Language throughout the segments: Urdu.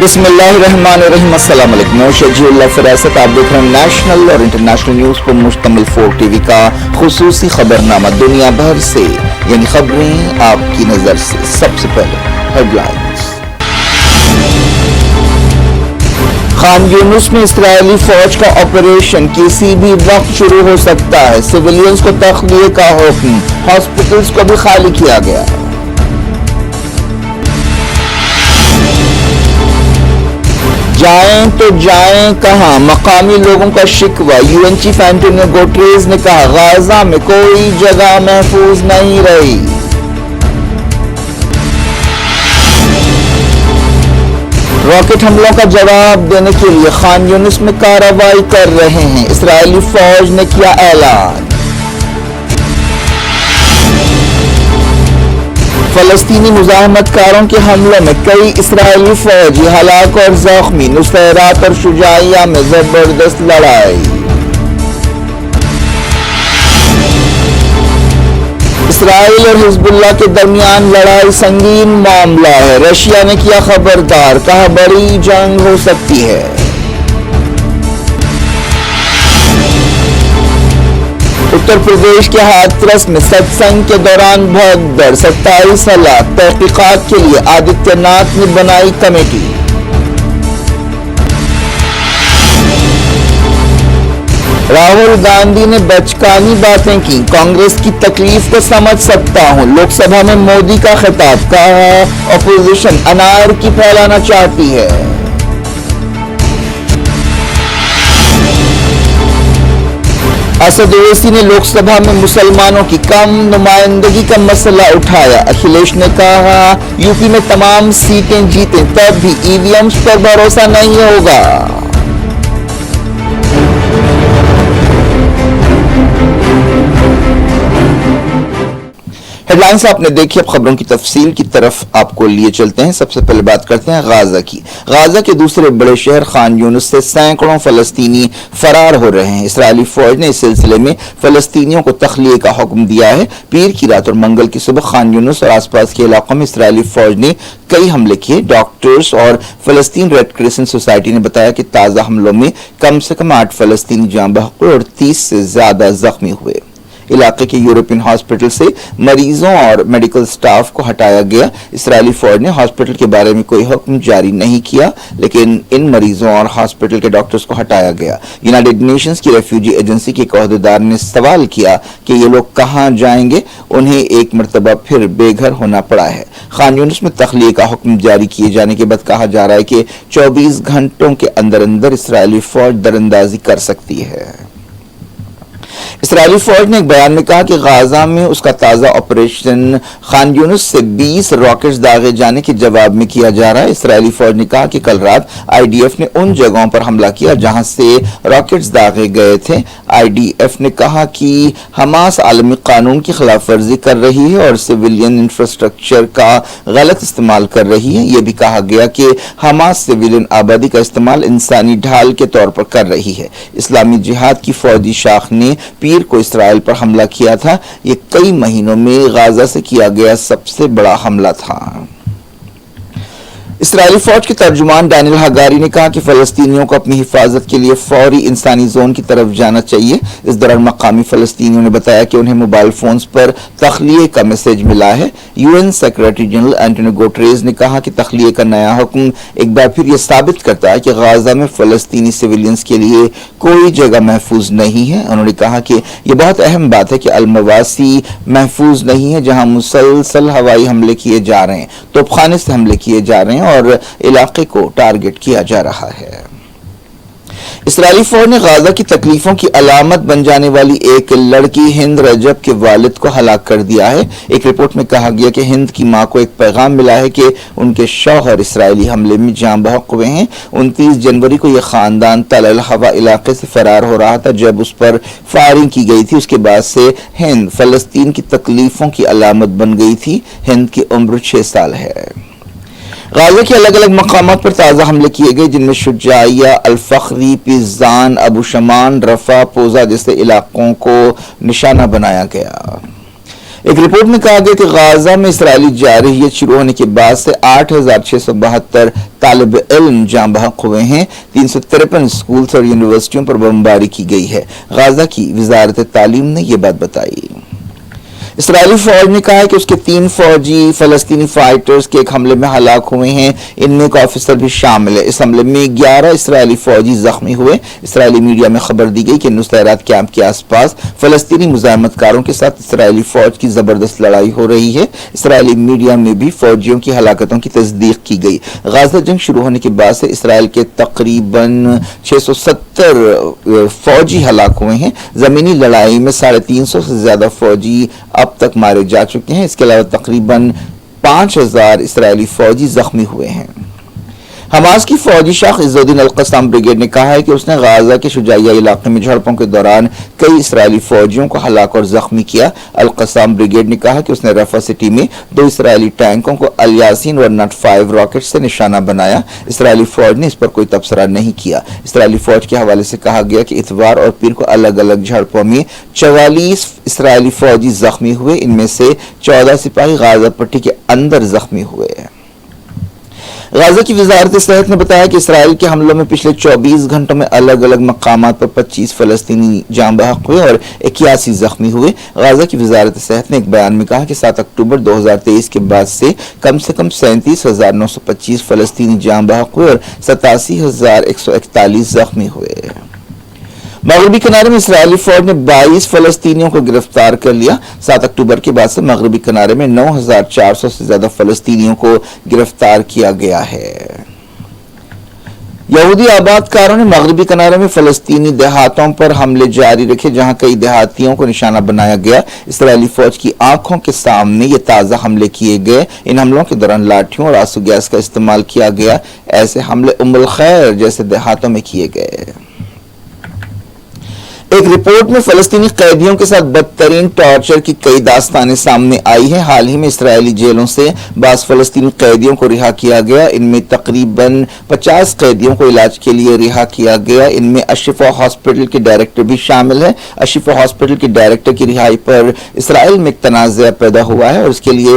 بسم اللہ الرحمن الرحیم، السلام علیکم۔ میں شجیع اللہ فراست، آپ دیکھ رہے ہیں نیشنل اور انٹرنیشنل نیوز پر مشتمل 4 ٹی وی کا خصوصی خبرنامہ دنیا بھر سے، یعنی خبریں آپ کی نظر سے۔ سب سے پہلے ہیڈ لائنز۔ خان یونس میں اسرائیلی فوج کا آپریشن کسی بھی وقت شروع ہو سکتا ہے، سویلینز کو تخلیے کا حکم، ہاسپٹلز کو بھی خالی کیا گیا۔ جائیں تو جائیں کہاں، مقامی لوگوں کا شکوہ۔ You N chief Antonio Guterres نے کہا غزہ میں کوئی جگہ محفوظ نہیں رہی۔ راکٹ حملوں کا جواب دینے کے لیے خان یونس میں کارروائی کر رہے ہیں، اسرائیلی فوج نے کیا اعلان۔ فلسطینی مزاحمت کاروں کے حملوں میں کئی اسرائیلی فوجی ہلاک اور زخمی، نصیرات اور شجاعیہ میں زبردست لڑائی۔ اسرائیل اور حزب اللہ کے درمیان لڑائی سنگین معاملہ ہے، رشیا نے کیا خبردار، کہا بڑی جنگ ہو سکتی ہے۔ اتر پردیش کے ہاتھرس میں ستسنگ کے دوران بھگدڑ، 27 ہلاک، تحقیقات کے لیے آدتیہ ناتھ نے بنائی کمیٹی۔ راہل گاندھی نے بچکانی باتیں کی، کانگریس کی تکلیف کو سمجھ سکتا ہوں، لوک سبھا میں مودی کا خطاب، کہا اپوزیشن انارکی پھیلانا چاہتی ہے۔ اسد اویسی نے لوک سبھا میں مسلمانوں کی کم نمائندگی کا مسئلہ اٹھایا، اکھلیش نے کہا یو پی میں تمام سیٹیں جیتیں تب بھی ای وی ایمز پر بھروسہ نہیں ہوگا۔ ہیڈ لائنز آپ نے دیکھی، اب خبروں کی تفصیل کی طرف آپ کو لیے چلتے ہیں۔ سب سے پہلے بات کرتے ہیں غزہ کی۔ غزہ کے دوسرے بڑے شہر خان یونس سے سینکڑوں فلسطینی فرار ہو رہے ہیں، اسرائیلی فوج نے اس سلسلے میں فلسطینیوں کو تخلیے کا حکم دیا ہے۔ پیر کی رات اور منگل کی صبح خان یونس اور آس پاس کے علاقوں میں اسرائیلی فوج نے کئی حملے کیے۔ ڈاکٹرز اور فلسطین ریڈ کرسنٹ سوسائٹی نے بتایا کہ تازہ حملوں میں کم سے کم 8 فلسطینی جاں بحق اور 30 سے زیادہ زخمی ہوئے۔ علاقے کے یورپین ہاسپٹل سے مریضوں اور میڈیکل سٹاف کو ہٹایا گیا۔ اسرائیلی فوج نے ہاسپٹل کے بارے میں کوئی حکم جاری نہیں کیا، لیکن ان مریضوں اور ہاسپٹل کے ڈاکٹرز کو ہٹایا گیا۔ یونائیٹڈ نیشنز کی ریفیوجی ایجنسی کے ایک عہدیدار نے سوال کیا کہ یہ لوگ کہاں جائیں گے، انہیں ایک مرتبہ پھر بے گھر ہونا پڑا ہے۔ خان یونس میں تخلیے کا حکم جاری کیے جانے کے بعد کہا جا رہا ہے کہ 24 گھنٹوں کے اندر اسرائیلی فوج دراندازی کر سکتی ہے۔ اسرائیلی فوج نے ایک بیان میں کہا کہ غزہ میں اس کا تازہ آپریشن خان یونس سے 20 راکٹس داغے جانے کے جواب میں کیا جا رہا ہے۔ اسرائیلی فوج نے کہا کہ کل رات آئی ڈی ایف نے ان جگہوں پر حملہ کیا جہاں سے راکٹس داغے گئے تھے۔ آئی ڈی ایف نے کہا کہ حماس عالمی قانون کی خلاف ورزی کر رہی ہے اور سویلین انفراسٹرکچر کا غلط استعمال کر رہی ہے۔ یہ بھی کہا گیا کہ حماس سویلین آبادی کا استعمال انسانی ڈھال کے طور پر کر رہی ہے۔ اسلامی جہاد کی فوجی شاخ نے پیر کو اسرائیل پر حملہ کیا تھا، یہ کئی مہینوں میں غزہ سے کیا گیا سب سے بڑا حملہ تھا۔ اسرائیلی فوج کے ترجمان ڈینیل ہگاری نے کہا کہ فلسطینیوں کو اپنی حفاظت کے لیے فوری انسانی زون کی طرف جانا چاہیے۔ اس دوران مقامی فلسطینیوں نے بتایا کہ انہیں موبائل فونز پر تخلیے کا میسج ملا ہے۔ U N secretary general Antonio Guterres نے کہا کہ تخلیے کا نیا حکم ایک بار پھر یہ ثابت کرتا ہے کہ غزہ میں فلسطینی سویلینز کے لیے کوئی جگہ محفوظ نہیں ہے۔ انہوں نے کہا کہ یہ بہت اہم بات ہے کہ المواسی محفوظ نہیں ہے جہاں مسلسل ہوائی حملے کیے جا رہے ہیں، توپ خانے سے حملے کیے جا رہے ہیں اور علاقے کو ٹارگٹ کیا جا رہا ہے۔ اسرائیلی فوج نے غزہ کی تکلیفوں کی علامت بن جانے والی ایک لڑکی ہند رجب کے والد کو ہلاک کر دیا ہے۔ ایک رپورٹ میں کہا گیا کہ ہند کی ماں کو ایک پیغام ملا ہے کہ ان کے شوہر اسرائیلی حملے میں جاں بحق ہوئے ہیں۔ 29 جنوری کو یہ خاندان تل الحوا علاقے سے فرار ہو رہا تھا جب اس پر فائرنگ کی گئی تھی۔ اس کے بعد سے ہند فلسطین کی تکلیفوں کی علامت بن گئی تھی۔ ہند کی عمر 6 سال ہے۔ غزہ کے الگ الگ مقامات پر تازہ حملے کیے گئے جن میں شجاعیہ، الفخری، پیزان، ابو شمان، رفح، پوزا جیسے علاقوں کو نشانہ بنایا گیا۔ ایک رپورٹ میں کہا گیا کہ غازہ میں اسرائیلی جارحیت شروع ہونے کے بعد سے 8,672 طالب علم جاں بحق ہوئے ہیں. 353 اسکولز اور یونیورسٹیوں پر بمباری کی گئی ہے. غازہ کی وزارت تعلیم نے یہ بات بتائی. اسرائیلی فوج نے کہا ہے کہ اس کے 3 فوجی فلسطینی فائٹرز کے ایک حملے میں ہلاک ہوئے ہیں. ان میں ایک آفیسر بھی شامل ہے. اس حملے میں 11 اسرائیلی فوجی زخمی ہوئے. اسرائیلی میڈیا میں خبر دی گئی کہ نصیرات کیمپ کے آس پاس فلسطینی مزاحمت کاروں کے ساتھ اسرائیلی فوج کی زبردست لڑائی ہو رہی ہے. اسرائیلی میڈیا میں بھی فوجیوں کی ہلاکتوں کی تصدیق کی گئی. غازہ جنگ شروع ہونے کے بعد سے اسرائیل کے تقریباً 670 فوجی ہلاک ہوئے ہیں. زمینی لڑائی میں 350 سے زیادہ فوجی اب تک مارے جا چکے ہیں. اس کے علاوہ تقریباً 5,000 اسرائیلی فوجی زخمی ہوئے ہیں. حماس کی فوجی شاخ عز الدین القسام بریگیڈ نے کہا ہے کہ اس نے غازہ کے شجاعیہ علاقے میں جھڑپوں کے دوران کئی اسرائیلی فوجیوں کو ہلاک اور زخمی کیا. القسام بریگیڈ نے کہا کہ اس نے رفح سٹی میں 2 اسرائیلی ٹینکوں کو الیاسین اور نٹ 5 راکٹ سے نشانہ بنایا. اسرائیلی فوج نے اس پر کوئی تبصرہ نہیں کیا. اسرائیلی فوج کے حوالے سے کہا گیا کہ اتوار اور پیر کو الگ الگ جھڑپوں میں 44 اسرائیلی فوجی زخمی ہوئے. ان میں سے 14 سپاہی غازہ پٹی کے اندر زخمی ہوئے. غازہ کی وزارت صحت نے بتایا کہ اسرائیل کے حملوں میں پچھلے 24 گھنٹوں میں الگ الگ مقامات پر 25 فلسطینی جاں بحق ہوئے اور 81 زخمی ہوئے. غازہ کی وزارت صحت نے ایک بیان میں کہا کہ 7 اکتوبر 2023 کے بعد سے کم 37,925 فلسطینی جاں بحق ہوئے اور 87,141 زخمی ہوئے. مغربی کنارے میں اسرائیلی فوج نے 22 فلسطینیوں کو گرفتار کر لیا. 7 اکتوبر کے بعد سے مغربی کنارے میں 9,400 سے زیادہ فلسطینیوں کو گرفتار کیا گیا ہے. یہودی آباد کاروں نے مغربی کنارے میں فلسطینی دیہاتوں پر حملے جاری رکھے جہاں کئی دیہاتیوں کو نشانہ بنایا گیا. اسرائیلی فوج کی آنکھوں کے سامنے یہ تازہ حملے کیے گئے. ان حملوں کے دوران لاٹھیوں اور آنسو گیس کا استعمال کیا گیا. ایسے حملے ام الخیر جیسے دیہاتوں میں کیے گئے. ایک رپورٹ میں فلسطینی قیدیوں کے ساتھ بدترین ٹارچر کی کئی داستانیں سامنے آئی ہیں. حال ہی میں اسرائیلی جیلوں سے بعض فلسطینی قیدیوں کو رہا کیا گیا. ان میں تقریباً 50 قیدیوں کو علاج کے لیے رہا کیا گیا. ان میں اشفا ہاسپٹل کے ڈائریکٹر بھی شامل ہے. اشفا ہاسپٹل کے ڈائریکٹر کی رہائی پر اسرائیل میں ایک تنازع پیدا ہوا ہے اور اس کے لیے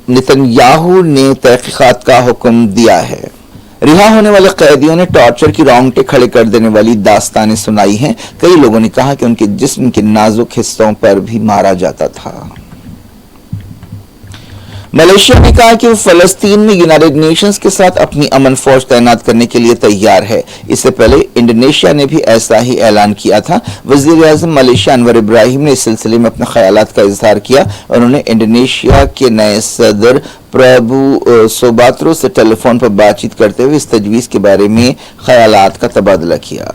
نتنیاہو نے تحقیقات کا حکم دیا ہے. رہا ہونے والے قیدیوں نے ٹارچر کی رونگٹے کھڑے کر دینے والی داستانیں سنائی ہیں. کئی لوگوں نے کہا کہ ان کے جسم کے نازک حصوں پر بھی مارا جاتا تھا. ملیشیا نے کہا کہ وہ فلسطین میں یونائیٹڈ نیشنز کے ساتھ اپنی امن فوج تعینات کرنے کے لیے تیار ہے. اس سے پہلے انڈونیشیا نے بھی ایسا ہی اعلان کیا تھا. وزیر اعظم ملیشیا انور ابراہیم نے اس سلسلے میں اپنے خیالات کا اظہار کیا. انہوں نے انڈونیشیا کے نئے صدر پرابو سوباترو سے ٹیلی فون پر بات چیت کرتے ہوئے اس تجویز کے بارے میں خیالات کا تبادلہ کیا.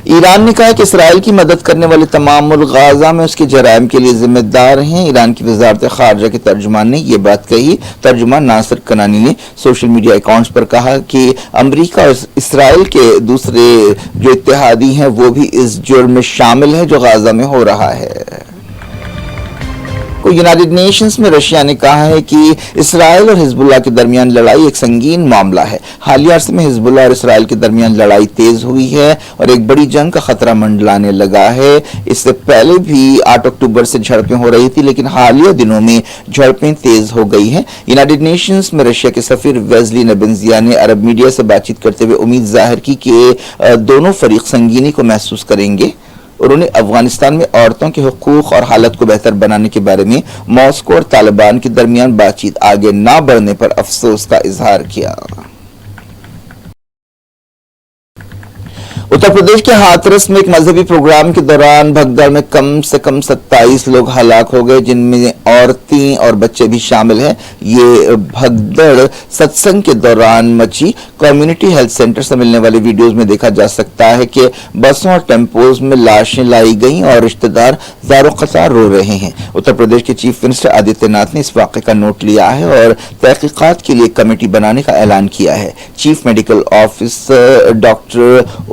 ایران نے کہا کہ اسرائیل کی مدد کرنے والے تمام ملک غازہ میں اس کے جرائم کے لیے ذمہ دار ہیں. ایران کی وزارت خارجہ کے ترجمان نے یہ بات کہی. ترجمان ناصر کنانی نے سوشل میڈیا اکاؤنٹس پر کہا کہ امریکہ اور اسرائیل کے دوسرے جو اتحادی ہیں وہ بھی اس جرم میں شامل ہیں جو غازہ میں ہو رہا ہے. یونائیٹڈ نیشنز میں رشیا نے کہا ہے کہ اسرائیل اور حزب اللہ کے درمیان لڑائی ایک سنگین معاملہ ہے. حالیہ عرصے میں حزب اللہ اور اسرائیل کے درمیان لڑائی تیز ہوئی ہے اور ایک بڑی جنگ کا خطرہ منڈلانے لگا ہے. اس سے پہلے بھی 8 اکتوبر سے جھڑپیں ہو رہی تھی لیکن حالیہ دنوں میں جھڑپیں تیز ہو گئی ہیں. یونائیٹڈ نیشنز میں رشیا کے سفیر ویزلی نبنزیا نے عرب میڈیا سے بات چیت کرتے ہوئے امید ظاہر کی کہ دونوں فریق سنگینی کو محسوس کریں گے. انہوں نے افغانستان میں عورتوں کے حقوق اور حالت کو بہتر بنانے کے بارے میں ماسکو اور طالبان کے درمیان بات چیت آگے نہ بڑھنے پر افسوس کا اظہار کیا. اتر پردیش کے ہاتھرس میں ایک مذہبی پروگرام کے دوران بھگدڑ میں کم سے کم 27 لوگ ہلاک ہو گئے جن میں عورتیں اور بچے بھی شامل ہیں. یہ بھگدڑ ستسنگ کے دوران مچی. کمیونٹی ہیلتھ سینٹر سے ملنے والی ویڈیوز میں دیکھا جا سکتا ہے کہ بسوں اور ٹیمپوز میں لاشیں لائی گئیں اور رشتہ دار زار و قطار رو رہے ہیں. اتر پردیش کے چیف منسٹر آدتیہ ناتھ نے اس واقعے کا نوٹ لیا ہے اور تحقیقات کے لیے کمیٹی بنانے کا اعلان کیا ہے. Chief medical officer doctor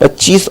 25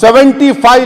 75